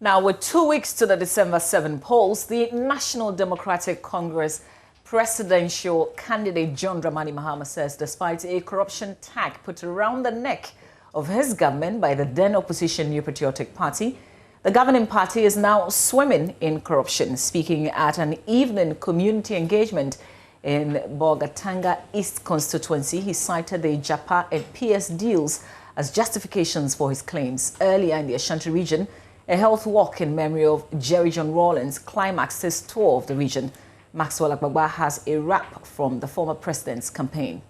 Now, with 2 weeks to the December 7 polls, the National Democratic Congress presidential candidate John Dramani Mahama says despite a corruption tag put around the neck of his government by the then opposition New Patriotic Party, the governing party is now swimming in corruption. Speaking at an evening community engagement in Bolgatanga East constituency, he cited the JAPA and PS deals as justifications for his claims. Earlier in the Ashanti region, a health walk in memory of Jerry John Rawlings climaxed his tour of the region. Maxwell Agbagba has a wrap from the former president's campaign.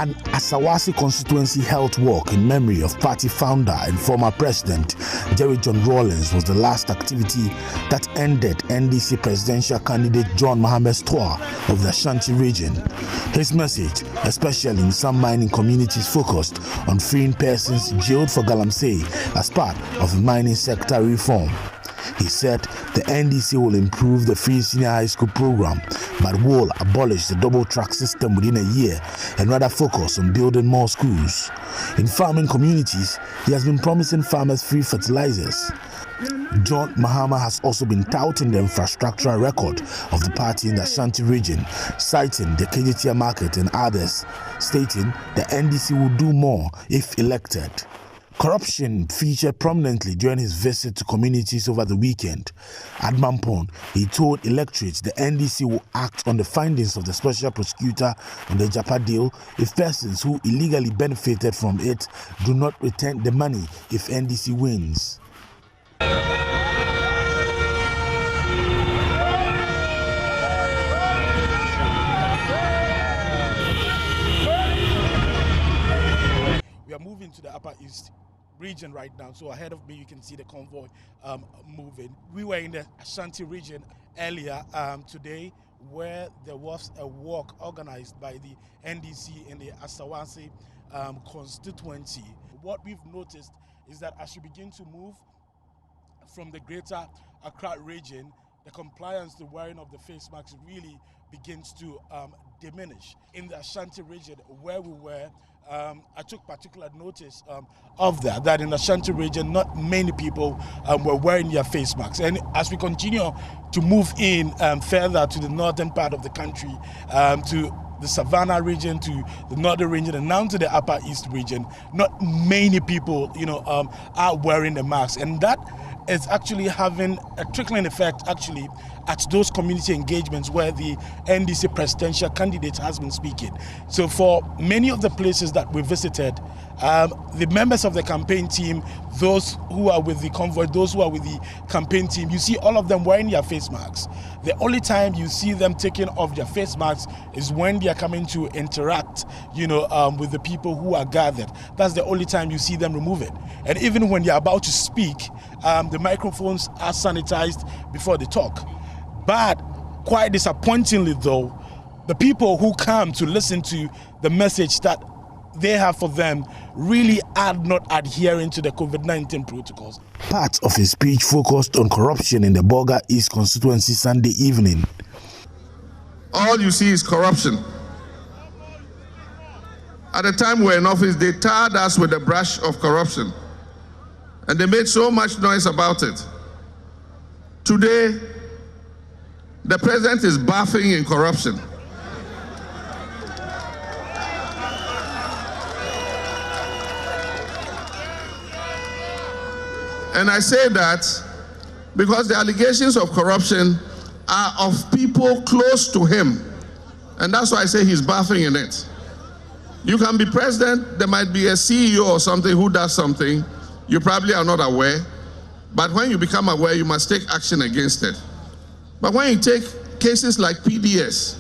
An Asawasi constituency health walk in memory of party founder and former president Jerry John Rawlings was the last activity that ended NDC presidential candidate John Mahama's tour of the Ashanti region. His message, especially in some mining communities, focused on freeing persons jailed for galamsey as part of the mining sector reform. He said the NDC will improve the free senior high school program, but will abolish the double track system within a year and rather focus on building more schools. In farming communities, he has been promising farmers free fertilizers. John Mahama has also been touting the infrastructural record of the party in the Ashanti region, citing the KJTIA market and others, stating the NDC will do more if elected. Corruption featured prominently during his visit to communities over the weekend. At Mampon, he told electorates the NDC will act on the findings of the special prosecutor on the JAPA deal if persons who illegally benefited from it do not return the money if NDC wins. We are moving to the Upper East region right now, so ahead of me you can see the convoy moving. We were in the Ashanti region earlier today, where there was a walk organized by the NDC in the Asawasi constituency. What we've noticed is that as you begin to move from the greater Accra region, the compliance, the wearing of the face masks really begins to diminish. In the Ashanti region where we were, I took particular notice of that in the Ashanti region, not many people were wearing their face masks. And as we continue to move in further to the northern part of the country, to the Savannah region, to the northern region, and now to the Upper East region, not many people, are wearing the masks. And that is actually having a trickling effect actually at those community engagements where the NDC presidential candidate has been speaking. So for many of the places that we visited, the members of the campaign team, those who are with the convoy, those who are with the campaign team, you see all of them wearing their face masks. The only time you see them taking off their face masks is when they are coming to interact, with the people who are gathered. That's the only time you see them remove it. And even when they are about to speak, the microphones are sanitized before they talk. But quite disappointingly though, the people who come to listen to the message that they have for them really are not adhering to the COVID-19 protocols. Part of his speech focused on corruption in the Bolga East constituency Sunday evening. All you see is corruption. At the time we were in office, they tarred us with the brush of corruption. And they made so much noise about it. Today, the president is bathing in corruption. And I say that because the allegations of corruption are of people close to him. And that's why I say he's bathing in it. You can be president, there might be a CEO or something who does something, you probably are not aware, but when you become aware, you must take action against it. But when you take cases like PDS,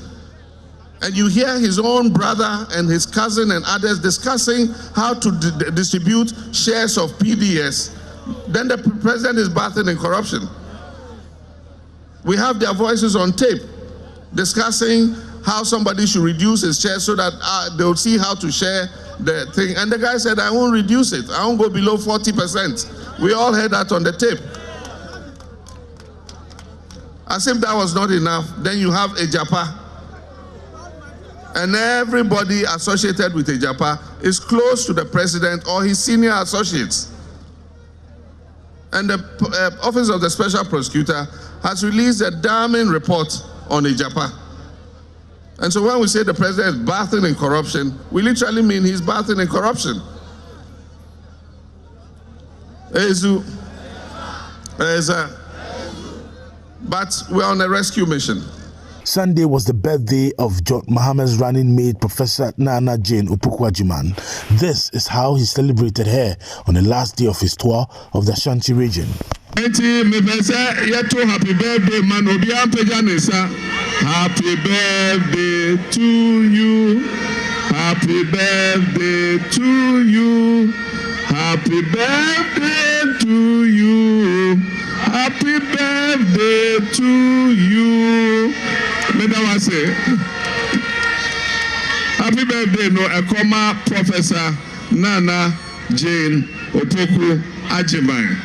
and you hear his own brother and his cousin and others discussing how to distribute shares of PDS, then the president is bathing in corruption. We have their voices on tape discussing how somebody should reduce his share so that they'll see how to share the thing. And the guy said, I won't reduce it. I won't go below 40%. We all heard that on the tape. As if that was not enough, then you have Ejapa. And everybody associated with Ejapa is close to the president or his senior associates. And the Office of the Special Prosecutor has released a damning report on Ejapa. And so when we say the president is bathing in corruption, we literally mean he's bathing in corruption. But we're on a rescue mission. Sunday was the birthday of Mahama's running mate, Professor Nana Jane Opoku-Agyeman. This is how he celebrated her on the last day of his tour of the Ashanti region. Happy birthday, man. Happy birthday to you. Happy birthday to you. Happy birthday to you. Happy birthday to you. Madam, say, happy birthday, no, a comma, Professor Nana Jane Opoku-Agyeman.